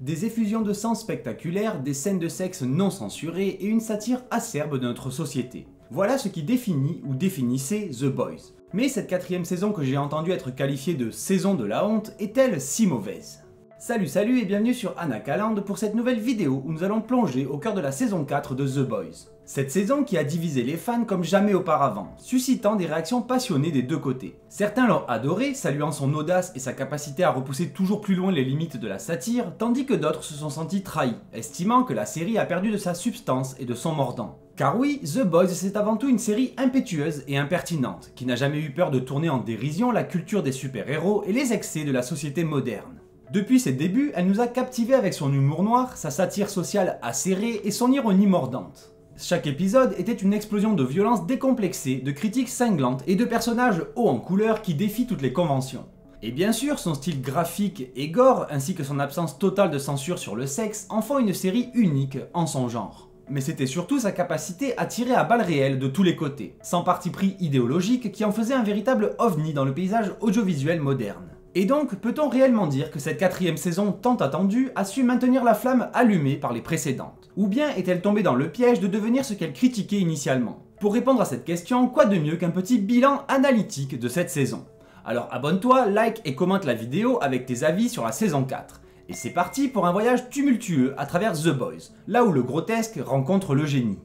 Des effusions de sang spectaculaires, des scènes de sexe non censurées et une satire acerbe de notre société. Voilà ce qui définit ou définissait The Boys. Mais cette quatrième saison que j'ai entendu être qualifiée de saison de la honte est-elle si mauvaise? Salut et bienvenue sur Anakaland pour cette nouvelle vidéo où nous allons plonger au cœur de la saison 4 de The Boys. Cette saison qui a divisé les fans comme jamais auparavant, suscitant des réactions passionnées des deux côtés. Certains l'ont adoré, saluant son audace et sa capacité à repousser toujours plus loin les limites de la satire, tandis que d'autres se sont sentis trahis, estimant que la série a perdu de sa substance et de son mordant. Car oui, The Boys c'est avant tout une série impétueuse et impertinente, qui n'a jamais eu peur de tourner en dérision la culture des super-héros et les excès de la société moderne. Depuis ses débuts, elle nous a captivés avec son humour noir, sa satire sociale acérée et son ironie mordante. Chaque épisode était une explosion de violence décomplexée, de critiques cinglantes et de personnages hauts en couleur qui défient toutes les conventions. Et bien sûr, son style graphique et gore, ainsi que son absence totale de censure sur le sexe, en font une série unique en son genre. Mais c'était surtout sa capacité à tirer à balles réelles de tous les côtés, sans parti pris idéologique qui en faisait un véritable ovni dans le paysage audiovisuel moderne. Et donc, peut-on réellement dire que cette quatrième saison tant attendue a su maintenir la flamme allumée par les précédentes? Ou bien est-elle tombée dans le piège de devenir ce qu'elle critiquait initialement? Pour répondre à cette question, quoi de mieux qu'un petit bilan analytique de cette saison? Alors abonne-toi, like et commente la vidéo avec tes avis sur la saison 4. Et c'est parti pour un voyage tumultueux à travers The Boys, là où le grotesque rencontre le génie.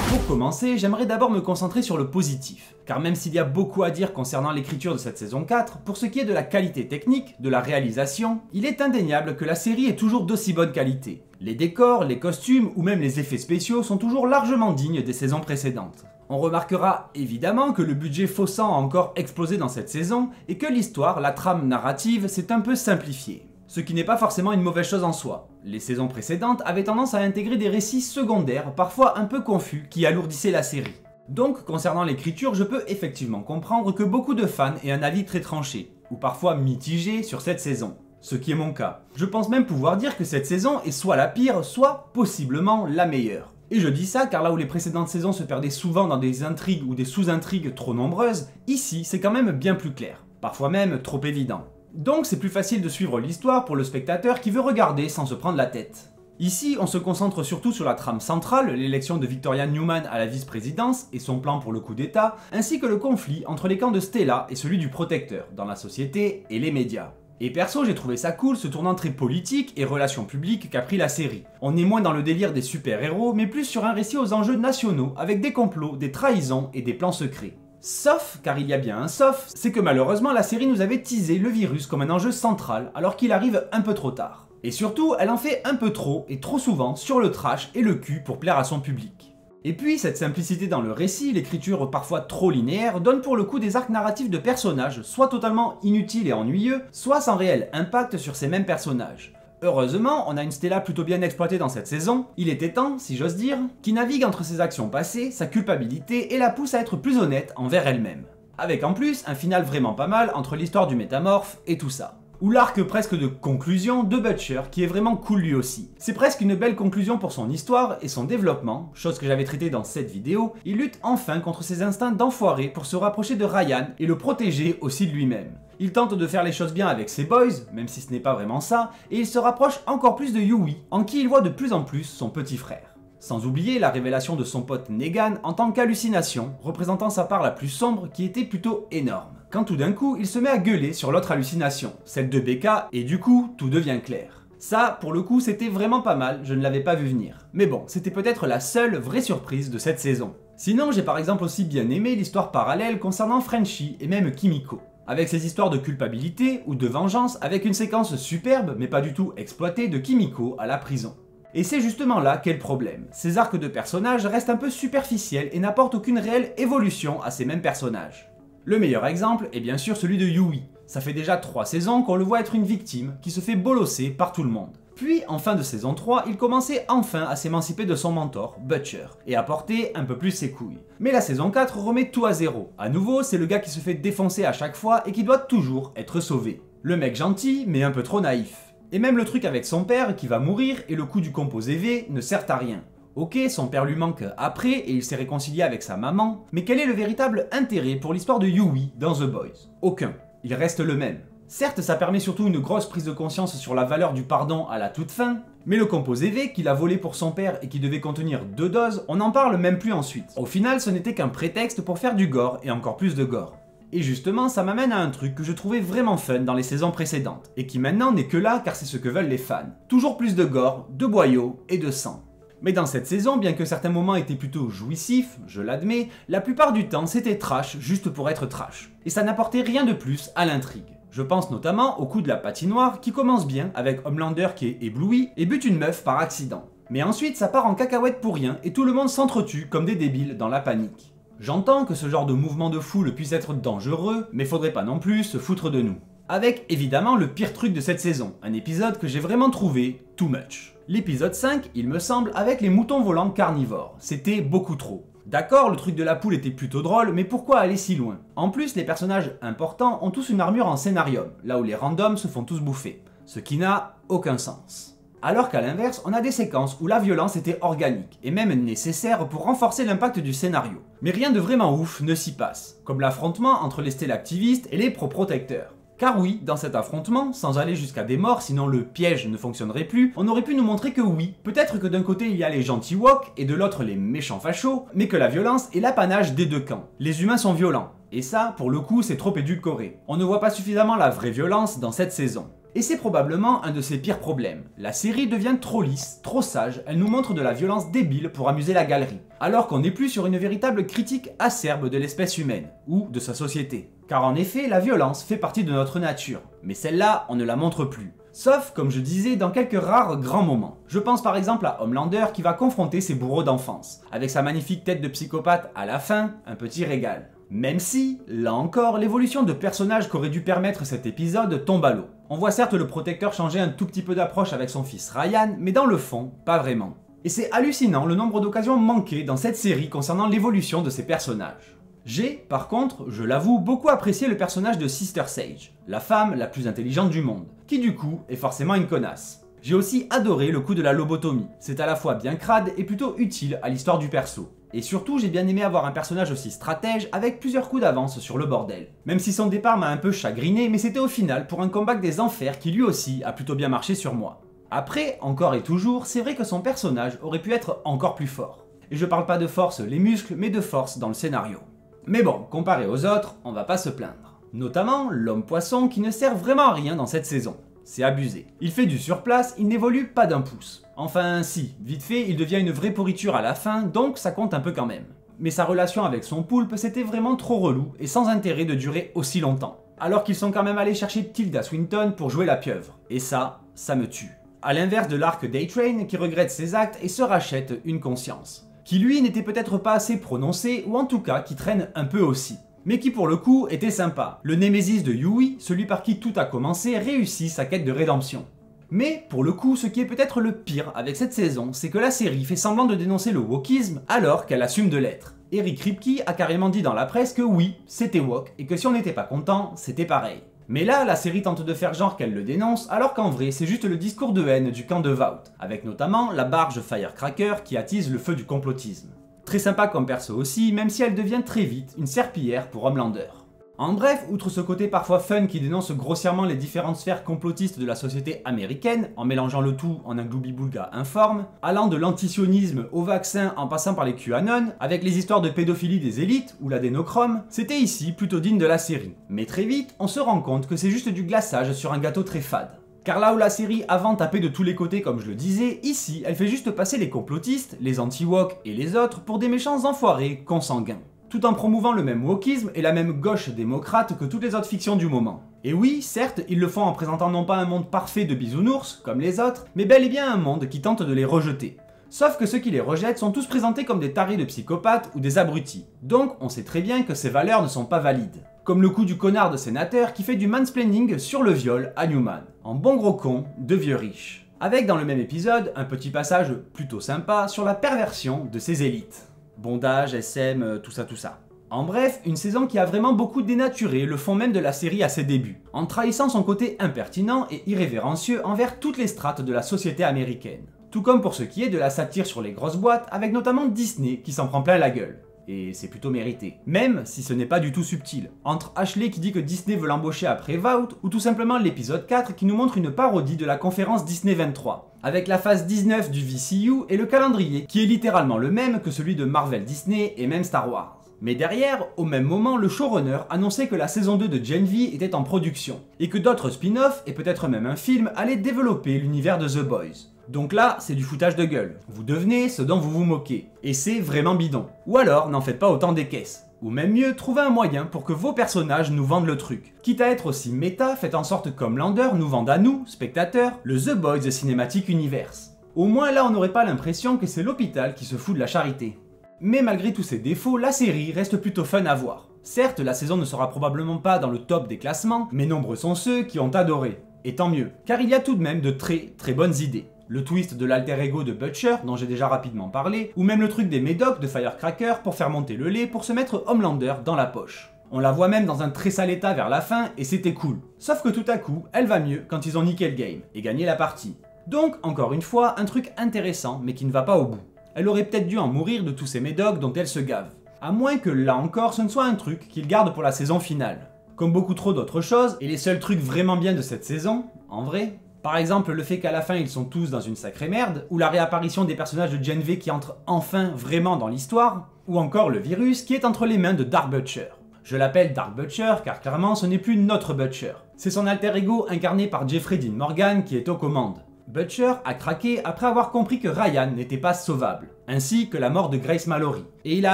Pour commencer, j'aimerais d'abord me concentrer sur le positif, car même s'il y a beaucoup à dire concernant l'écriture de cette saison 4, pour ce qui est de la qualité technique, de la réalisation, il est indéniable que la série est toujours d'aussi bonne qualité. Les décors, les costumes ou même les effets spéciaux sont toujours largement dignes des saisons précédentes. On remarquera évidemment que le budget faussant a encore explosé dans cette saison et que l'histoire, la trame narrative, s'est un peu simplifiée. Ce qui n'est pas forcément une mauvaise chose en soi. Les saisons précédentes avaient tendance à intégrer des récits secondaires, parfois un peu confus, qui alourdissaient la série. Donc, concernant l'écriture, je peux effectivement comprendre que beaucoup de fans aient un avis très tranché, ou parfois mitigé sur cette saison. Ce qui est mon cas. Je pense même pouvoir dire que cette saison est soit la pire, soit possiblement la meilleure. Et je dis ça car là où les précédentes saisons se perdaient souvent dans des intrigues ou des sous-intrigues trop nombreuses, ici c'est quand même bien plus clair, parfois même trop évident. Donc c'est plus facile de suivre l'histoire pour le spectateur qui veut regarder sans se prendre la tête. Ici, on se concentre surtout sur la trame centrale, l'élection de Victoria Newman à la vice-présidence et son plan pour le coup d'état, ainsi que le conflit entre les camps de Stella et celui du protecteur, dans la société et les médias. Et perso, j'ai trouvé ça cool ce tournant très politique et relations publiques qu'a pris la série. On est moins dans le délire des super-héros, mais plus sur un récit aux enjeux nationaux, avec des complots, des trahisons et des plans secrets. Sauf, car il y a bien un sauf, c'est que malheureusement la série nous avait teasé le virus comme un enjeu central, alors qu'il arrive un peu trop tard. Et surtout, elle en fait un peu trop, et trop souvent, sur le trash et le cul pour plaire à son public. Et puis, cette simplicité dans le récit, l'écriture parfois trop linéaire, donne pour le coup des arcs narratifs de personnages, soit totalement inutiles et ennuyeux, soit sans réel impact sur ces mêmes personnages. Heureusement, on a une Stella plutôt bien exploitée dans cette saison, il était temps, si j'ose dire, qui navigue entre ses actions passées, sa culpabilité et la pousse à être plus honnête envers elle-même. Avec en plus un final vraiment pas mal entre l'histoire du métamorphe et tout ça. Ou l'arc presque de conclusion de Butcher qui est vraiment cool lui aussi. C'est presque une belle conclusion pour son histoire et son développement, chose que j'avais traitée dans cette vidéo, il lutte enfin contre ses instincts d'enfoiré pour se rapprocher de Ryan et le protéger aussi de lui-même. Il tente de faire les choses bien avec ses boys, même si ce n'est pas vraiment ça, et il se rapproche encore plus de Yui, en qui il voit de plus en plus son petit frère. Sans oublier la révélation de son pote Negan en tant qu'hallucination, représentant sa part la plus sombre qui était plutôt énorme. Quand tout d'un coup, il se met à gueuler sur l'autre hallucination, celle de Becca, et du coup, tout devient clair. Ça, pour le coup, c'était vraiment pas mal, je ne l'avais pas vu venir. Mais bon, c'était peut-être la seule vraie surprise de cette saison. Sinon, j'ai par exemple aussi bien aimé l'histoire parallèle concernant Frenchie et même Kimiko. Avec ses histoires de culpabilité ou de vengeance, avec une séquence superbe, mais pas du tout exploitée, de Kimiko à la prison. Et c'est justement là qu'est le problème. Ces arcs de personnages restent un peu superficiels et n'apportent aucune réelle évolution à ces mêmes personnages. Le meilleur exemple est bien sûr celui de Yui. Ça fait déjà 3 saisons qu'on le voit être une victime qui se fait bolosser par tout le monde. Puis, en fin de saison 3, il commençait enfin à s'émanciper de son mentor, Butcher, et à porter un peu plus ses couilles. Mais la saison 4 remet tout à zéro. À nouveau, c'est le gars qui se fait défoncer à chaque fois et qui doit toujours être sauvé. Le mec gentil, mais un peu trop naïf. Et même le truc avec son père qui va mourir et le coup du composé V ne sert à rien. Ok, son père lui manque après et il s'est réconcilié avec sa maman, mais quel est le véritable intérêt pour l'histoire de Huey dans The Boys? Aucun. Il reste le même. Certes, ça permet surtout une grosse prise de conscience sur la valeur du pardon à la toute fin, mais le composé V qu'il a volé pour son père et qui devait contenir 2 doses, on n'en parle même plus ensuite. Au final, ce n'était qu'un prétexte pour faire du gore et encore plus de gore. Et justement, ça m'amène à un truc que je trouvais vraiment fun dans les saisons précédentes, et qui maintenant n'est que là car c'est ce que veulent les fans. Toujours plus de gore, de boyaux et de sang. Mais dans cette saison, bien que certains moments étaient plutôt jouissifs, je l'admets, la plupart du temps c'était trash juste pour être trash. Et ça n'apportait rien de plus à l'intrigue. Je pense notamment au coup de la patinoire qui commence bien avec Homelander qui est ébloui et bute une meuf par accident. Mais ensuite ça part en cacahuète pour rien et tout le monde s'entretue comme des débiles dans la panique. J'entends que ce genre de mouvement de foule puisse être dangereux, mais faudrait pas non plus se foutre de nous. Avec évidemment le pire truc de cette saison, un épisode que j'ai vraiment trouvé too much. L'épisode 5, il me semble, avec les moutons volants carnivores. C'était beaucoup trop. D'accord, le truc de la poule était plutôt drôle, mais pourquoi aller si loin? En plus, les personnages importants ont tous une armure en scénarium, là où les randoms se font tous bouffer. Ce qui n'a aucun sens. Alors qu'à l'inverse, on a des séquences où la violence était organique, et même nécessaire pour renforcer l'impact du scénario. Mais rien de vraiment ouf ne s'y passe, comme l'affrontement entre les stélactivistes et les pro-protecteurs. Car oui, dans cet affrontement, sans aller jusqu'à des morts sinon le piège ne fonctionnerait plus, on aurait pu nous montrer que oui, peut-être que d'un côté il y a les gentils woke et de l'autre les méchants fachos, mais que la violence est l'apanage des deux camps. Les humains sont violents, et ça, pour le coup, c'est trop édulcoré. On ne voit pas suffisamment la vraie violence dans cette saison. Et c'est probablement un de ses pires problèmes. La série devient trop lisse, trop sage, elle nous montre de la violence débile pour amuser la galerie, alors qu'on n'est plus sur une véritable critique acerbe de l'espèce humaine, ou de sa société. Car en effet, la violence fait partie de notre nature, mais celle-là, on ne la montre plus. Sauf, comme je disais, dans quelques rares grands moments. Je pense par exemple à Homelander qui va confronter ses bourreaux d'enfance, avec sa magnifique tête de psychopathe à la fin, un petit régal. Même si, là encore, l'évolution de personnage qu'aurait dû permettre cet épisode tombe à l'eau. On voit certes le protecteur changer un tout petit peu d'approche avec son fils Ryan, mais dans le fond, pas vraiment. Et c'est hallucinant le nombre d'occasions manquées dans cette série concernant l'évolution de ces personnages. J'ai, par contre, je l'avoue, beaucoup apprécié le personnage de Sister Sage, la femme la plus intelligente du monde, qui du coup est forcément une connasse. J'ai aussi adoré le coup de la lobotomie, c'est à la fois bien crade et plutôt utile à l'histoire du perso. Et surtout, j'ai bien aimé avoir un personnage aussi stratège avec plusieurs coups d'avance sur le bordel. Même si son départ m'a un peu chagriné, mais c'était au final pour un comeback des enfers qui lui aussi a plutôt bien marché sur moi. Après, encore et toujours, c'est vrai que son personnage aurait pu être encore plus fort. Et je parle pas de force les muscles, mais de force dans le scénario. Mais bon, comparé aux autres, on va pas se plaindre. Notamment l'homme poisson qui ne sert vraiment à rien dans cette saison. C'est abusé. Il fait du surplace, il n'évolue pas d'un pouce. Enfin si, vite fait, il devient une vraie pourriture à la fin, donc ça compte un peu quand même. Mais sa relation avec son poulpe, c'était vraiment trop relou et sans intérêt de durer aussi longtemps. Alors qu'ils sont quand même allés chercher Tilda Swinton pour jouer la pieuvre. Et ça me tue. À l'inverse de l'arc Daytrain qui regrette ses actes et se rachète une conscience. Qui lui n'était peut-être pas assez prononcé, ou en tout cas qui traîne un peu aussi. Mais qui pour le coup était sympa. Le némésis de Huey, celui par qui tout a commencé, réussit sa quête de rédemption. Mais pour le coup, ce qui est peut-être le pire avec cette saison, c'est que la série fait semblant de dénoncer le wokisme alors qu'elle assume de l'être. Eric Kripke a carrément dit dans la presse que oui, c'était woke, et que si on n'était pas content, c'était pareil. Mais là, la série tente de faire genre qu'elle le dénonce, alors qu'en vrai, c'est juste le discours de haine du camp de Vought, avec notamment la barge Firecracker qui attise le feu du complotisme. Très sympa comme perso aussi, même si elle devient très vite une serpillière pour Homelander. En bref, outre ce côté parfois fun qui dénonce grossièrement les différentes sphères complotistes de la société américaine, en mélangeant le tout en un gloubi-boulga informe, allant de l'antisionisme au vaccin en passant par les QAnon, avec les histoires de pédophilie des élites ou l'adénochrome, c'était ici plutôt digne de la série. Mais très vite, on se rend compte que c'est juste du glaçage sur un gâteau très fade. Car là où la série avant tapait de tous les côtés comme je le disais, ici elle fait juste passer les complotistes, les anti-woke et les autres pour des méchants enfoirés consanguins. Tout en promouvant le même wokisme et la même gauche démocrate que toutes les autres fictions du moment. Et oui, certes, ils le font en présentant non pas un monde parfait de bisounours, comme les autres, mais bel et bien un monde qui tente de les rejeter. Sauf que ceux qui les rejettent sont tous présentés comme des tarés de psychopathes ou des abrutis. Donc on sait très bien que ces valeurs ne sont pas valides. Comme le coup du connard de sénateur qui fait du mansplaining sur le viol à Newman, en bon gros con de vieux riche. Avec dans le même épisode un petit passage plutôt sympa sur la perversion de ces élites. Bondage, SM, tout ça. En bref, une saison qui a vraiment beaucoup dénaturé le fond même de la série à ses débuts, en trahissant son côté impertinent et irrévérencieux envers toutes les strates de la société américaine. Tout comme pour ce qui est de la satire sur les grosses boîtes, avec notamment Disney qui s'en prend plein la gueule. Et c'est plutôt mérité. Même si ce n'est pas du tout subtil. Entre Ashley qui dit que Disney veut l'embaucher après Vault, ou tout simplement l'épisode 4 qui nous montre une parodie de la conférence Disney 23. Avec la phase 19 du VCU et le calendrier qui est littéralement le même que celui de Marvel Disney et même Star Wars. Mais derrière, au même moment, le showrunner annonçait que la saison 2 de Gen V était en production, et que d'autres spin-offs, et peut-être même un film, allaient développer l'univers de The Boys. Donc là, c'est du foutage de gueule. Vous devenez ce dont vous vous moquez. Et c'est vraiment bidon. Ou alors, n'en faites pas autant des caisses. Ou même mieux, trouvez un moyen pour que vos personnages nous vendent le truc. Quitte à être aussi méta, faites en sorte que Homelander nous vende à nous, spectateurs, le The Boys Cinematic Universe. Au moins là, on n'aurait pas l'impression que c'est l'hôpital qui se fout de la charité. Mais malgré tous ces défauts, la série reste plutôt fun à voir. Certes, la saison ne sera probablement pas dans le top des classements, mais nombreux sont ceux qui ont adoré. Et tant mieux, car il y a tout de même de très bonnes idées. Le twist de l'alter ego de Butcher, dont j'ai déjà rapidement parlé, ou même le truc des médocs de Firecracker pour faire monter le lait pour se mettre Homelander dans la poche. On la voit même dans un très sale état vers la fin et c'était cool. Sauf que tout à coup, elle va mieux quand ils ont niqué le game et gagné la partie. Donc, encore une fois, un truc intéressant mais qui ne va pas au bout. Elle aurait peut-être dû en mourir de tous ces médocs dont elle se gave. À moins que là encore ce ne soit un truc qu'il garde pour la saison finale. Comme beaucoup trop d'autres choses, et les seuls trucs vraiment bien de cette saison, en vrai, par exemple le fait qu'à la fin ils sont tous dans une sacrée merde, ou la réapparition des personnages de Gen V qui entrent enfin vraiment dans l'histoire, ou encore le virus qui est entre les mains de Dark Butcher. Je l'appelle Dark Butcher car clairement ce n'est plus notre Butcher. C'est son alter ego incarné par Jeffrey Dean Morgan qui est aux commandes. Butcher a craqué après avoir compris que Ryan n'était pas sauvable, ainsi que la mort de Grace Mallory, et il a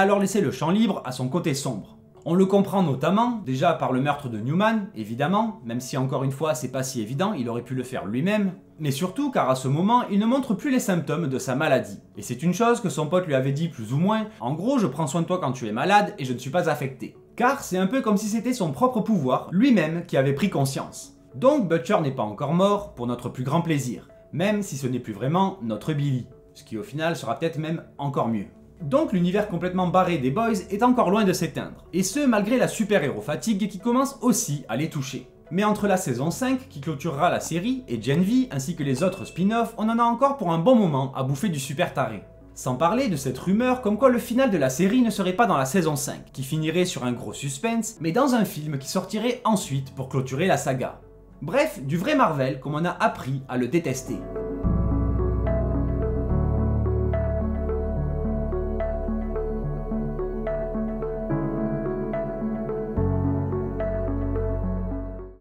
alors laissé le champ libre à son côté sombre. On le comprend notamment, déjà par le meurtre de Newman, évidemment, même si encore une fois c'est pas si évident, il aurait pu le faire lui-même, mais surtout car à ce moment il ne montre plus les symptômes de sa maladie. Et c'est une chose que son pote lui avait dit plus ou moins, en gros je prends soin de toi quand tu es malade et je ne suis pas affecté. Car c'est un peu comme si c'était son propre pouvoir, lui-même qui avait pris conscience. Donc Butcher n'est pas encore mort, pour notre plus grand plaisir. Même si ce n'est plus vraiment notre Billy, ce qui au final sera peut-être même encore mieux. Donc l'univers complètement barré des Boys est encore loin de s'éteindre, et ce malgré la super-héros fatigue qui commence aussi à les toucher. Mais entre la saison 5, qui clôturera la série, et Gen V, ainsi que les autres spin-offs, on en a encore pour un bon moment à bouffer du super taré. Sans parler de cette rumeur comme quoi le final de la série ne serait pas dans la saison 5, qui finirait sur un gros suspense, mais dans un film qui sortirait ensuite pour clôturer la saga. Bref, du vrai Marvel comme on a appris à le détester.